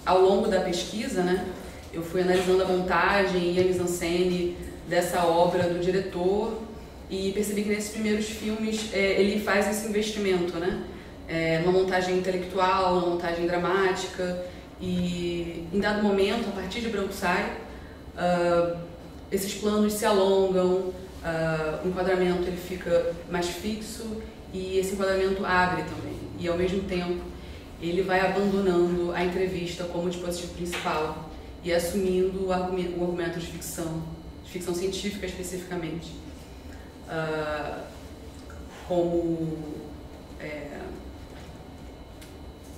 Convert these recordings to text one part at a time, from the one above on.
ao longo da pesquisa, né, eu fui analisando a montagem e a mise-en-scène dessa obra do diretor e percebi que nesses primeiros filmes ele faz esse investimento, né, numa montagem intelectual, numa montagem dramática, e em dado momento, a partir de Branco Sai, esses planos se alongam, o enquadramento ele fica mais fixo e esse enquadramento abre também, e ao mesmo tempo ele vai abandonando a entrevista como dispositivo principal e assumindo o argumento de ficção científica especificamente, como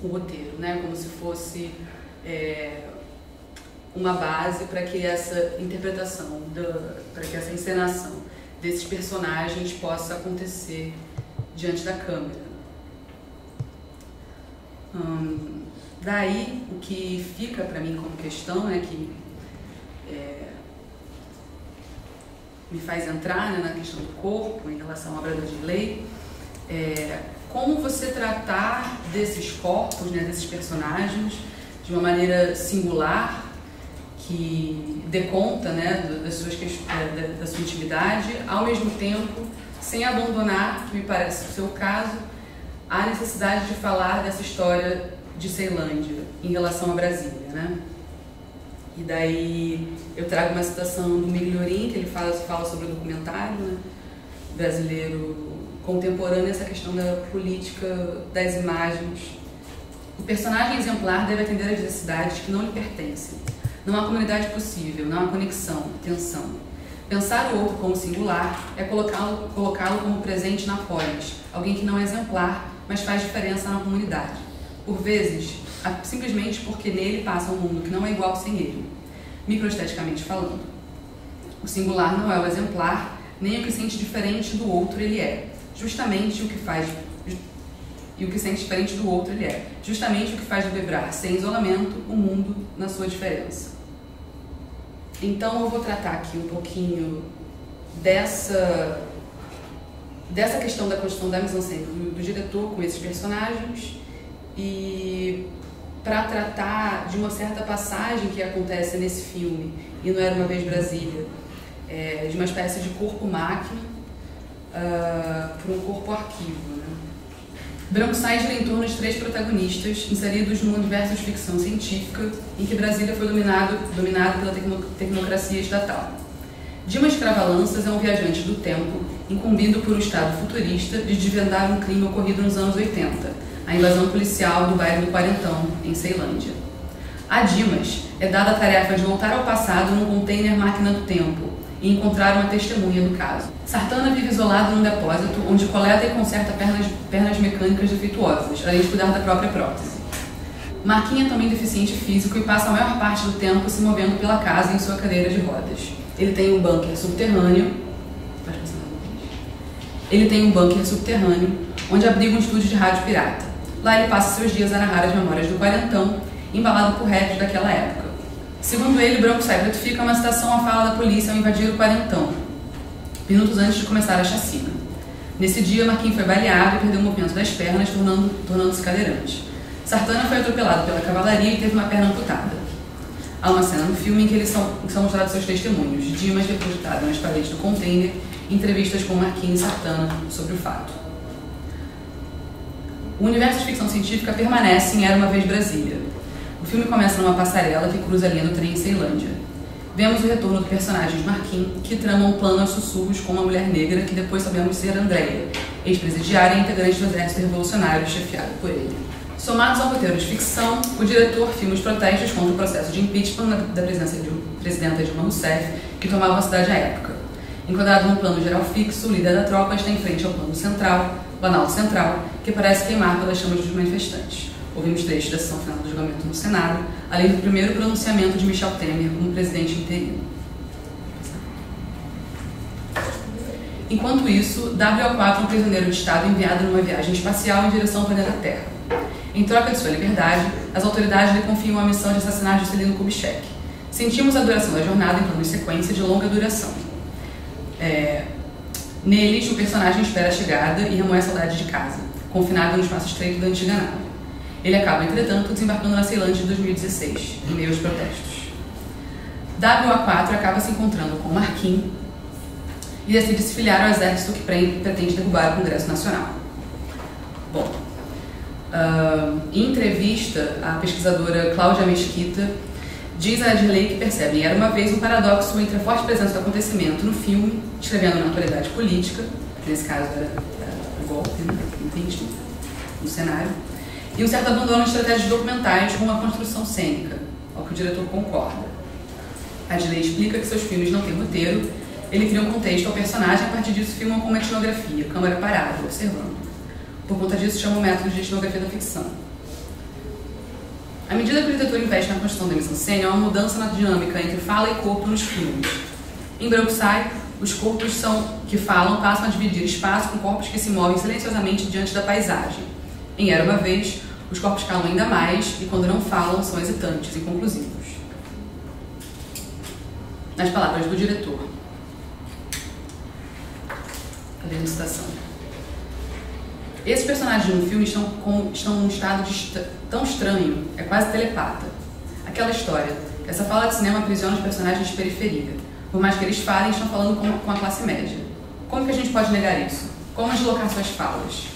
o roteiro, né? Como se fosse uma base para que essa interpretação, para que essa encenação desses personagens possa acontecer diante da câmera. Daí, o que fica para mim como questão, né, que me faz entrar, né, na questão do corpo em relação à obra da Dirley, como você tratar desses corpos, né, desses personagens, de uma maneira singular, que dê conta, né, da sua intimidade, ao mesmo tempo, sem abandonar, que me parece o seu caso, a necessidade de falar dessa história de Ceilândia em relação a Brasília, né? E daí eu trago uma citação do Migliorin, que ele fala sobre o documentário, né, brasileiro contemporâneo, essa questão da política das imagens. O personagem exemplar deve atender às necessidades que não lhe pertencem. Não há comunidade possível, não há conexão, tensão. Pensar o outro como singular é colocá-lo como presente na polis, alguém que não é exemplar, mas faz diferença na comunidade. Por vezes, simplesmente porque nele passa um mundo que não é igual sem ele, microesteticamente falando. O singular não é o exemplar, nem o que sente diferente do outro ele é. Justamente o que faz... E o que sente diferente do outro ele é. Justamente o que faz vibrar sem isolamento o mundo na sua diferença. Então eu vou tratar aqui um pouquinho dessa questão da construção da mise-en-scène do diretor com esses personagens, e para tratar de uma certa passagem que acontece nesse filme, e Não Era Uma Vez Brasília, de uma espécie de corpo-máquina para um corpo-arquivo, né? Branco Sai gira em torno de 3 protagonistas inseridos num universo de ficção científica em que Brasília foi dominado pela tecnocracia estatal. Dimas Cravalanças é um viajante do tempo incumbido por um estado futurista de desvendar um crime ocorrido nos anos 80, a invasão policial do bairro do Quarentão, em Ceilândia. A Dimas é dada a tarefa de voltar ao passado num container máquina do tempo e encontrar uma testemunha do caso. Sartana vive isolado num depósito onde coleta e conserta pernas mecânicas defeituosas, além de cuidar da própria prótese. Marquinha é também deficiente físico e passa a maior parte do tempo se movendo pela casa em sua cadeira de rodas. Ele tem um bunker subterrâneo onde abriga um estúdio de rádio pirata. Lá ele passa seus dias a narrar as memórias do Quarentão, embalado por raps daquela época. Segundo ele, Branco Sai ratifica uma citação à fala da polícia ao invadir o Quarentão, minutos antes de começar a chacina. Nesse dia, Marquinhos foi baleado e perdeu o movimento das pernas, tornando-se cadeirante. Sartana foi atropelado pela cavalaria e teve uma perna amputada. Há uma cena no filme em que são mostrados seus testemunhos, Dimas depositado nas paredes do container, entrevistas com Marquinhos e Sartana sobre o fato. O universo de ficção científica permanece em Era Uma Vez Brasília. O filme começa numa passarela que cruza a linha do trem em Ceilândia. Vemos o retorno do personagem Marquinhos, que trama um plano aos sussurros com uma mulher negra que depois sabemos ser Andréia, ex-presidiária e integrante do exército revolucionário chefiado por ele. Somados ao roteiro de ficção, o diretor filma os protestos contra o processo de impeachment da presidenta Dilma Rousseff, que tomava a cidade à época. Enquadrado num plano geral fixo, o líder da tropa está em frente ao plano central, o Planalto Central, que parece queimar pelas chamas dos manifestantes. Ouvimos trechos da sessão final do julgamento no Senado, além do primeiro pronunciamento de Michel Temer como presidente interino. Enquanto isso, WO4 é um prisioneiro de Estado enviado numa viagem espacial em direção ao planeta Terra. Em troca de sua liberdade, as autoridades lhe confiam a missão de assassinar Juscelino Kubitschek. Sentimos a duração da jornada em plano de sequência de longa duração. Neles, o personagem espera a chegada e remoe a saudade de casa, confinado no espaço estreito da antiga nave. Ele acaba, entretanto, desembarcando na Ceilândia em 2016, em meio aos protestos. WA4 acaba se encontrando com Marquim e decide se filiar ao exército que pretende derrubar o Congresso Nacional. Bom, em entrevista, a pesquisadora Cláudia Mesquita diz a Adirley que percebe: era uma vez um paradoxo entre a forte presença do acontecimento no filme, descrevendo uma atualidade política, que nesse caso era o golpe, né, impeachment, no cenário, e um certo abandono de estratégias documentais com uma construção cênica, ao que o diretor concorda. A Adirley explica que seus filmes não têm roteiro, ele cria um contexto ao personagem e a partir disso filmam com uma etnografia, câmera parada, observando. Por conta disso, chama o método de etnografia da ficção. À medida que o diretor investe na construção da mise-en-scène, há uma mudança na dinâmica entre fala e corpo nos filmes. Em Branco Sai, os corpos que falam passam a dividir espaço com corpos que se movem silenciosamente diante da paisagem. Em Era Uma Vez, os corpos calam ainda mais e, quando não falam, são hesitantes e inconclusivos. Nas palavras do diretor. Cadê a citação? Esses personagens no filme estão num estado tão estranho, é quase telepata. Aquela história, que essa fala de cinema aprisiona os personagens de periferia. Por mais que eles falem, estão falando com a classe média. Como que a gente pode negar isso? Como deslocar suas falas?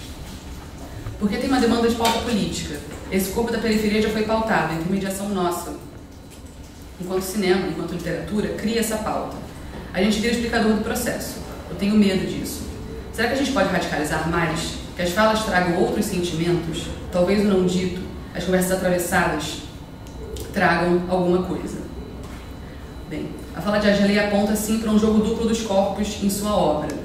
Porque tem uma demanda de pauta política. Esse corpo da periferia já foi pautado, a intermediação nossa. Enquanto cinema, enquanto literatura, cria essa pauta. A gente vira o explicador do processo. Eu tenho medo disso. Será que a gente pode radicalizar mais? Que as falas tragam outros sentimentos? Talvez o não dito, as conversas atravessadas, tragam alguma coisa. Bem, a fala de Adirley aponta, sim, para um jogo duplo dos corpos em sua obra.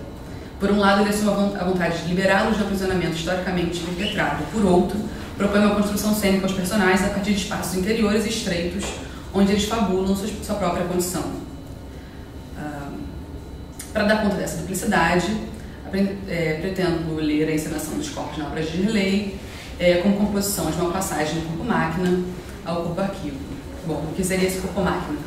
Por um lado, ele assume a vontade de liberá-los do aprisionamento historicamente perpetrado. Por outro, propõe uma construção cênica aos personagens a partir de espaços interiores e estreitos, onde eles fabulam sua própria condição. Para dar conta dessa duplicidade, pretendo ler a encenação dos corpos na obra de Adirley, com composição de uma passagem do corpo-máquina ao corpo-arquivo. Bom, o que seria esse corpo-máquina?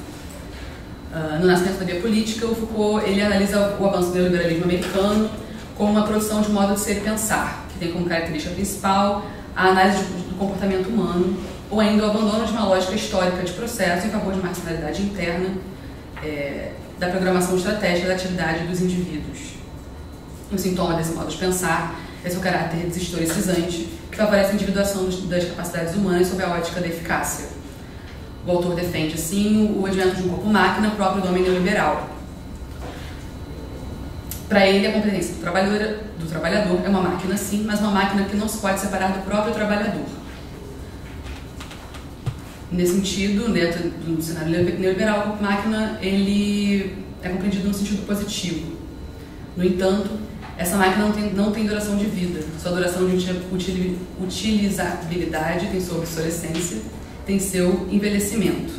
No Nascimento da Via Política, o Foucault ele analisa o avanço do neoliberalismo americano como uma produção de modo de ser e pensar, que tem como característica principal a análise do comportamento humano, ou ainda o abandono de uma lógica histórica de processo em favor de uma racionalidade interna, da programação estratégica da atividade dos indivíduos. Um sintoma desse modo de pensar é seu caráter deshistoricizante, que favorece a individuação das capacidades humanas sob a ótica da eficácia. O autor defende, assim, o advento de um corpo-máquina próprio do homem neoliberal. Para ele, a competência do trabalhador é uma máquina, sim, mas uma máquina que não se pode separar do próprio trabalhador. Nesse sentido, dentro do cenário neoliberal, o corpo-máquina ele é compreendido no sentido positivo. No entanto, essa máquina não tem duração de vida. Sua duração de utilizabilidade tem sua obsolescência, tem seu envelhecimento.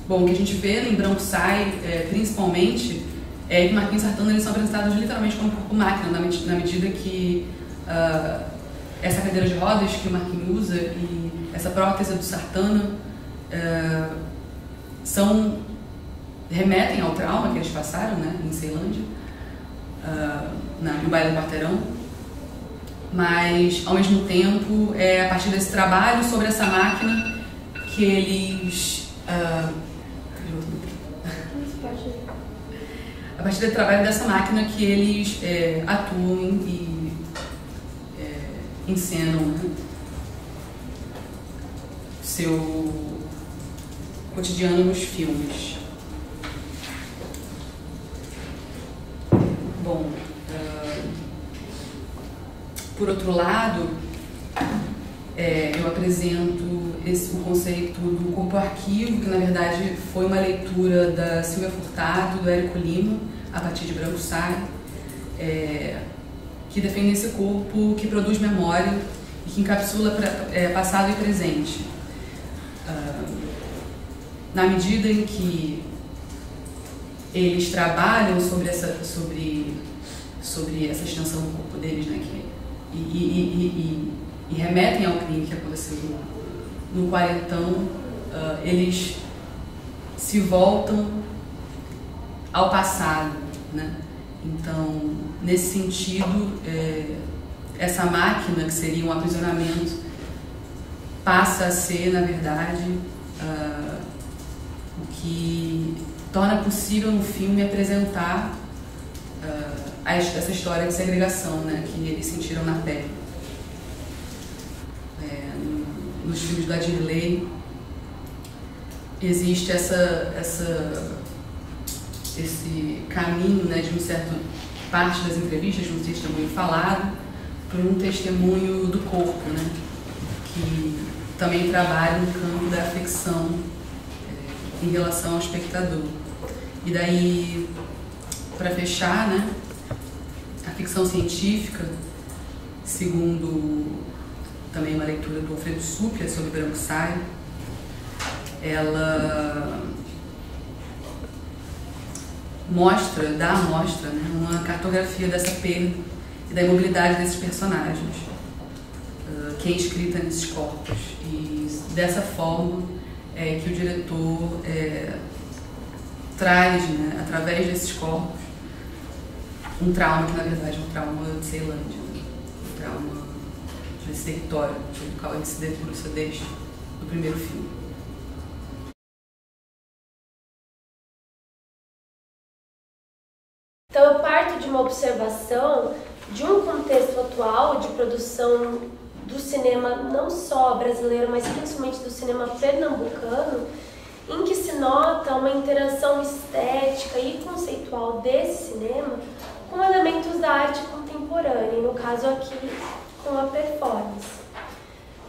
Bom, o que a gente vê em Branco Sai, principalmente, é que Marquim e Sartana eles são apresentados literalmente como corpo-máquina, na medida que essa cadeira de rodas que o Marquim usa e essa prótese do Sartana remetem ao trauma que eles passaram, né, em Ceilândia, no baile do Quarteirão, mas ao mesmo tempo é a partir desse trabalho sobre essa máquina que eles a partir do trabalho dessa máquina que eles atuam e encenam, né, seu cotidiano nos filmes. Bom, por outro lado, eu apresento o conceito do corpo-arquivo, que na verdade foi uma leitura da Silvia Furtado, do Érico Lima, a partir de Branco Sai, que defende esse corpo que produz memória e que encapsula passado e presente. Na medida em que eles trabalham sobre essa extensão do corpo deles, né, e remetem ao crime que aconteceu no Quarentão, eles se voltam ao passado, né? Então, nesse sentido, essa máquina, que seria um aprisionamento, passa a ser, na verdade, o que torna possível no filme apresentar essa história de segregação, né, que eles sentiram na pele. Nos filmes do Adirley existe esse caminho, né, de um certo parte das entrevistas, de um testemunho falado, para um testemunho do corpo, né, que também trabalha no campo da afecção em relação ao espectador. E daí, para fechar, né, a ficção científica, segundo também uma leitura do Alfredo Supia sobre Branco Sai, ela dá à mostra, né, uma cartografia dessa perda e da imobilidade desses personagens, que é escrita nesses corpos. E dessa forma é que o diretor traz, né, através desses corpos, um trauma que na verdade é um trauma de Ceilândia, né? Um trauma desse território do qual ele se debruça desde o primeiro filme. Então eu parto de uma observação de um contexto atual de produção do cinema, não só brasileiro, mas principalmente do cinema pernambucano, em que se nota uma interação estética e conceitual desse cinema com elementos da arte contemporânea, e no caso aqui com a performance.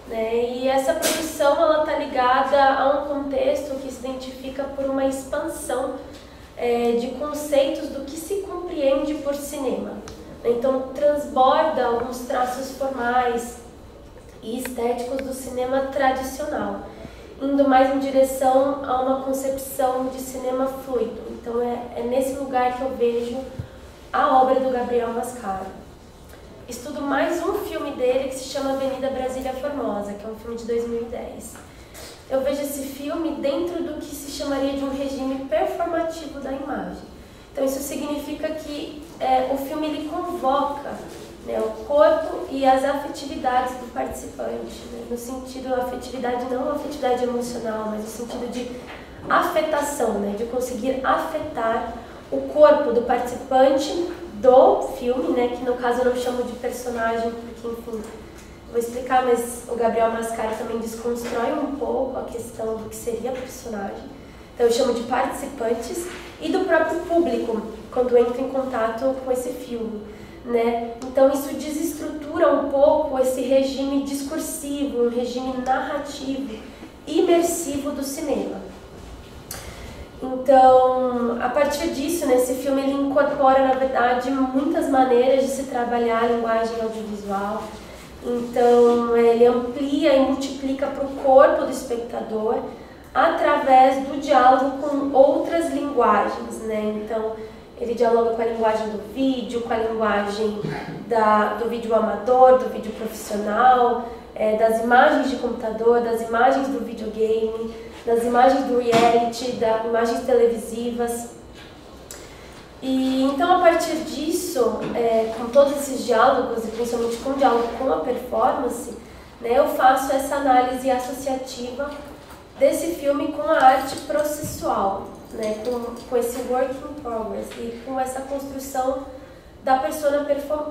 Né? E essa produção está ligada a um contexto que se identifica por uma expansão de conceitos do que se compreende por cinema. Então transborda alguns traços formais e estéticos do cinema tradicional, indo mais em direção a uma concepção de cinema fluido. Então é nesse lugar que eu vejo a obra do Gabriel Mascaro. Estudo mais um filme dele que se chama Avenida Brasília Formosa, que é um filme de 2010. Eu vejo esse filme dentro do que se chamaria de um regime performativo da imagem. Então isso significa que o filme ele convoca, né, o corpo e as afetividades do participante, né, no sentido afetividade, não afetividade emocional, mas no sentido de afetação, né, de conseguir afetar o corpo do participante do filme, né, que no caso eu não chamo de personagem, porque enfim, vou explicar, mas o Gabriel Mascaro também desconstrói um pouco a questão do que seria personagem. Então eu chamo de participantes e do próprio público, quando entra em contato com esse filme. Né? Então isso desestrutura um pouco esse regime discursivo, um regime narrativo, imersivo do cinema. Então, a partir disso, nesse filme ele incorpora, na verdade, muitas maneiras de se trabalhar a linguagem audiovisual. Então, ele amplia e multiplica para o corpo do espectador através do diálogo com outras linguagens, né? Então, ele dialoga com a linguagem do vídeo, com a linguagem do vídeo amador, do vídeo profissional, das imagens de computador, das imagens do videogame, das imagens do reality, das imagens televisivas. E então, a partir disso, com todos esses diálogos, e principalmente com o diálogo com a performance, né, eu faço essa análise associativa desse filme com a arte processual, né, com esse work in progress e com essa construção da persona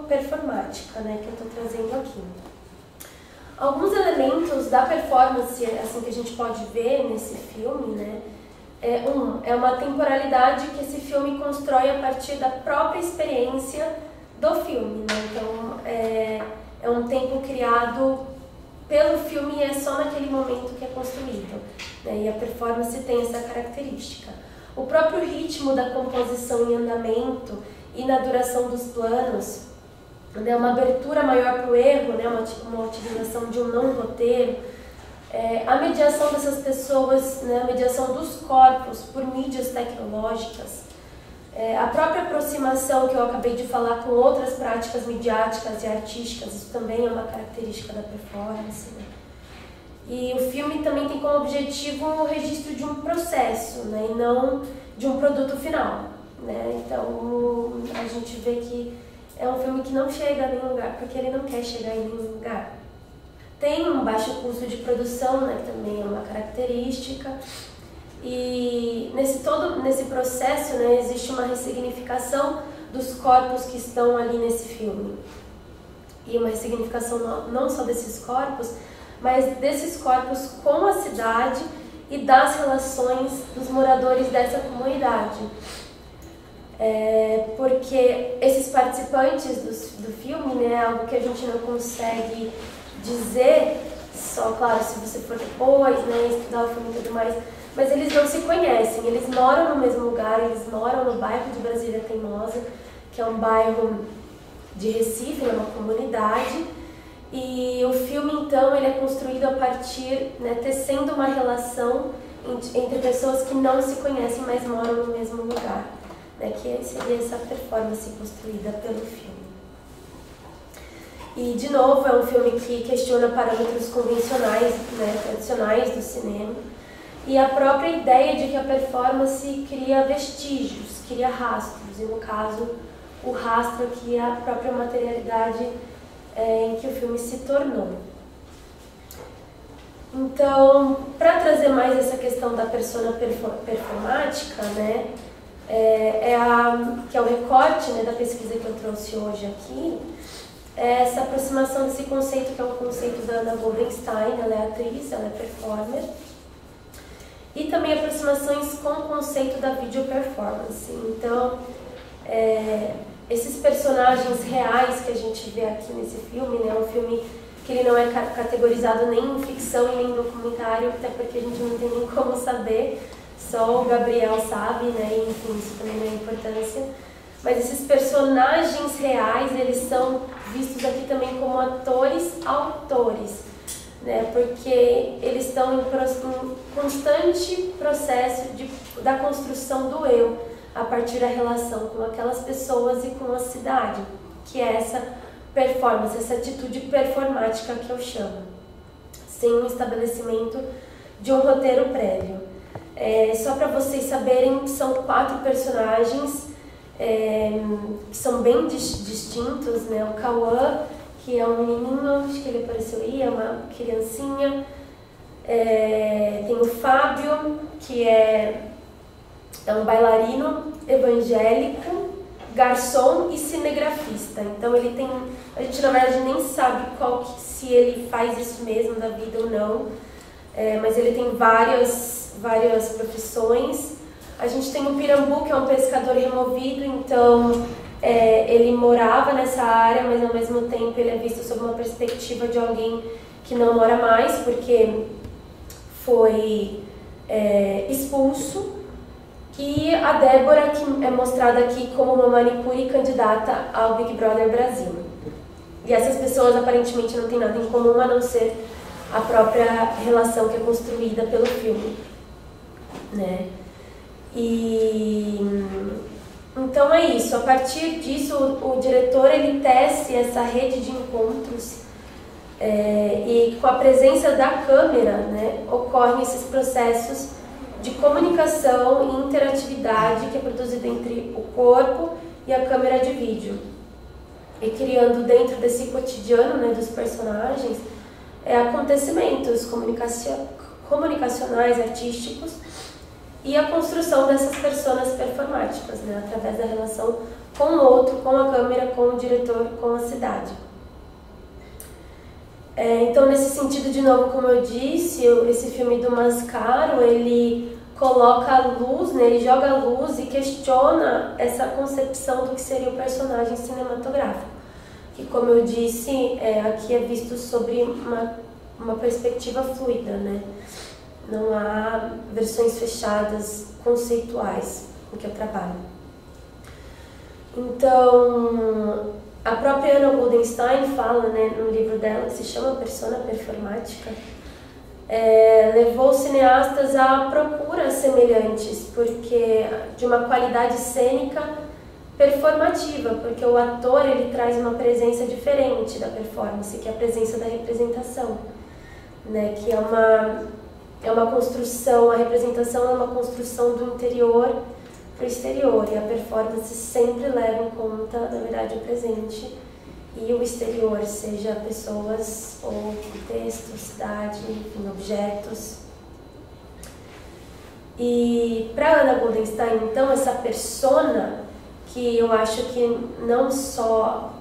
performática, né, que eu estou trazendo aqui. Alguns elementos da performance assim, que a gente pode ver nesse filme, né, é uma temporalidade que esse filme constrói a partir da própria experiência do filme. Né? Então, é um tempo criado pelo filme e é só naquele momento que é construído. Né? E a performance tem essa característica. O próprio ritmo da composição em andamento e na duração dos planos, né? Uma abertura maior para o erro, né? uma utilização de um não roteiro, a mediação dessas pessoas, né? A mediação dos corpos por mídias tecnológicas, a própria aproximação que eu acabei de falar com outras práticas midiáticas e artísticas, isso também é uma característica da performance. Né? E o filme também tem como objetivo o registro de um processo, né? E não de um produto final. Né? Então a gente vê que é um filme que não chega a nenhum lugar, porque ele não quer chegar em nenhum lugar. tem um baixo custo de produção, né, que também é uma característica. E nesse processo, né, existe uma ressignificação dos corpos que estão ali nesse filme. E uma ressignificação não só desses corpos, mas desses corpos com a cidade e das relações dos moradores dessa comunidade. Porque esses participantes do filme, né, é algo que a gente não consegue dizer, só, claro, se você for depois, né, estudar o filme e tudo mais, mas eles não se conhecem, eles moram no mesmo lugar, eles moram no bairro de Brasília Teimosa, que é um bairro de Recife, é uma comunidade, e o filme, então, ele é construído a partir, né, tecendo uma relação entre pessoas que não se conhecem, mas moram no mesmo lugar, né, que seria essa performance construída pelo filme. E, de novo, é um filme que questiona parâmetros convencionais, né, tradicionais do cinema, e a própria ideia de que a performance cria vestígios, cria rastros, e no caso, o rastro aqui é a própria materialidade em que o filme se tornou. Então, para trazer mais essa questão da persona performática, né, que é o recorte, né, da pesquisa que eu trouxe hoje aqui, é essa aproximação desse conceito, que é o conceito da Ana Goldenstein. Ela é atriz, ela é performer, e também aproximações com o conceito da video performance. Então, esses personagens reais que a gente vê aqui nesse filme, né, um filme que ele não é categorizado nem em ficção e nem em documentário, até porque a gente não tem nem como saber, só o Gabriel sabe, né, e, enfim, isso também não é importância. Mas esses personagens reais, eles são vistos aqui também como atores-autores, né, porque eles estão em constante processo da construção do eu, a partir da relação com aquelas pessoas e com a cidade, que é essa performance, essa atitude performática que eu chamo, sem um estabelecimento de um roteiro prévio. Só para vocês saberem, são 4 personagens que são bem distintos, né? O Cauã, que é um menininho, acho que ele apareceu aí, é uma criancinha. Tem o Fábio, que é um bailarino evangélico, garçom e cinegrafista. Então ele tem, a gente na verdade nem sabe se ele faz isso mesmo da vida ou não, mas ele tem várias profissões. A gente tem o Pirambu, que é um pescador removido, então ele morava nessa área, mas ao mesmo tempo ele é visto sob uma perspectiva de alguém que não mora mais, porque foi expulso. E a Débora, que é mostrada aqui como uma manicure candidata ao Big Brother Brasil. E essas pessoas aparentemente não têm nada em comum, a não ser a própria relação que é construída pelo filme, né? Então é isso. A partir disso, o diretor ele tece essa rede de encontros e com a presença da câmera, né, ocorrem esses processos de comunicação e interatividade que é produzida entre o corpo e a câmera de vídeo, e criando dentro desse cotidiano, né, dos personagens acontecimentos comunicacionais, artísticos, e a construção dessas personas performáticas, né, através da relação com o outro, com a câmera, com o diretor, com a cidade. Então, nesse sentido, de novo, como eu disse, esse filme do Mascaro, ele coloca a luz, né, ele joga a luz e questiona essa concepção do que seria o personagem cinematográfico, que, como eu disse, aqui é visto sobre uma perspectiva fluida, né? Não há versões fechadas conceituais em que eu trabalho. Então, a própria Ana Goldenstein fala, né, no livro dela, que se chama Persona Performática, levou os cineastas a procuras semelhantes, porque de uma qualidade cênica performativa, porque o ator ele traz uma presença diferente da performance, que é a presença da representação, né, que é uma construção, a representação é uma construção do interior para o exterior, e a performance sempre leva em conta, na verdade, o presente e o exterior, seja pessoas ou contexto, cidade, enfim, objetos. E para Ana Goldenstein, então, essa persona, que eu acho que não só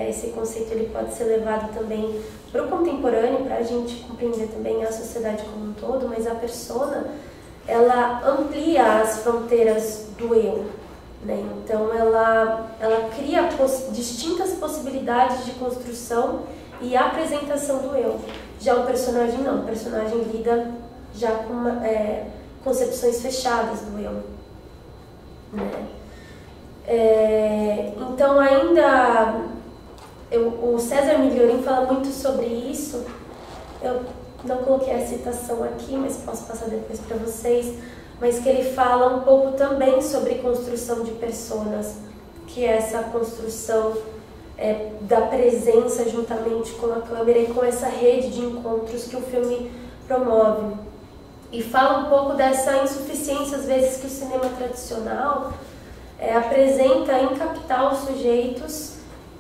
esse conceito ele pode ser levado também para o contemporâneo, para a gente compreender também a sociedade como um todo, mas a persona, ela amplia as fronteiras do eu, né? Então ela cria distintas possibilidades de construção e apresentação do eu. Já o personagem não, o personagem lida já com concepções fechadas do eu, né? Então ainda o César Migliorin fala muito sobre isso. Eu não coloquei a citação aqui, mas posso passar depois para vocês, mas que ele fala um pouco também sobre construção de personas, que é essa construção da presença juntamente com a câmera e com essa rede de encontros que o filme promove. E fala um pouco dessa insuficiência, às vezes, que o cinema tradicional apresenta em captar os sujeitos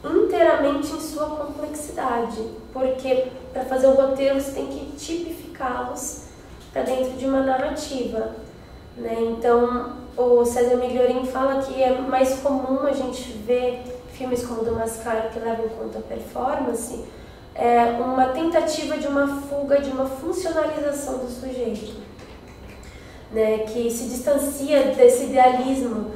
inteiramente em sua complexidade, porque para fazer o roteiro você tem que tipificá-los para dentro de uma narrativa, né? Então o César Migliorin fala que é mais comum a gente ver filmes como o do Mascaro, que levam em conta a performance, uma tentativa de uma fuga, de uma funcionalização do sujeito, né? Que se distancia desse idealismo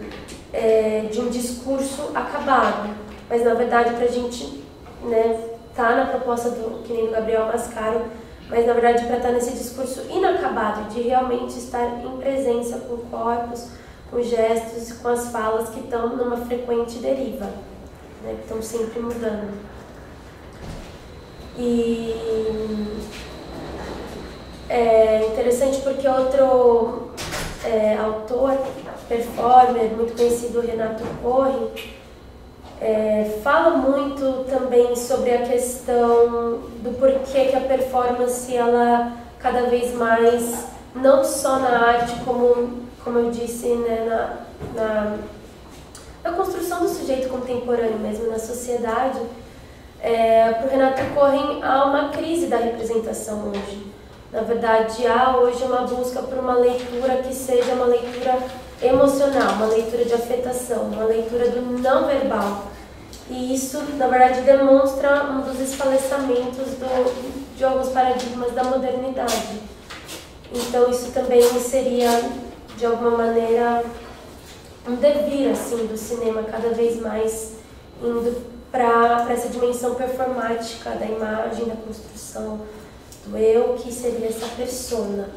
de um discurso acabado, mas na verdade para a gente, né, tá na proposta que nem do Gabriel Mascaro, mas na verdade para estar nesse discurso inacabado, de realmente estar em presença com corpos, com gestos e com as falas que estão numa frequente deriva, né, que estão sempre mudando. E é interessante porque outro autor, performer, muito conhecido, Renato Corri, fala muito também sobre a questão do porquê que a performance, ela cada vez mais, não só na arte, como eu disse, né, na construção do sujeito contemporâneo mesmo, na sociedade, para o Renato Corri há uma crise da representação hoje. Na verdade, há hoje uma busca por uma leitura que seja uma leitura emocional, uma leitura de afetação, uma leitura do não verbal. E isso, na verdade, demonstra um dos escalecimentos de alguns paradigmas da modernidade. Então, isso também seria, de alguma maneira, um devir assim, do cinema cada vez mais indo para essa dimensão performática da imagem, da construção do eu, que seria essa persona.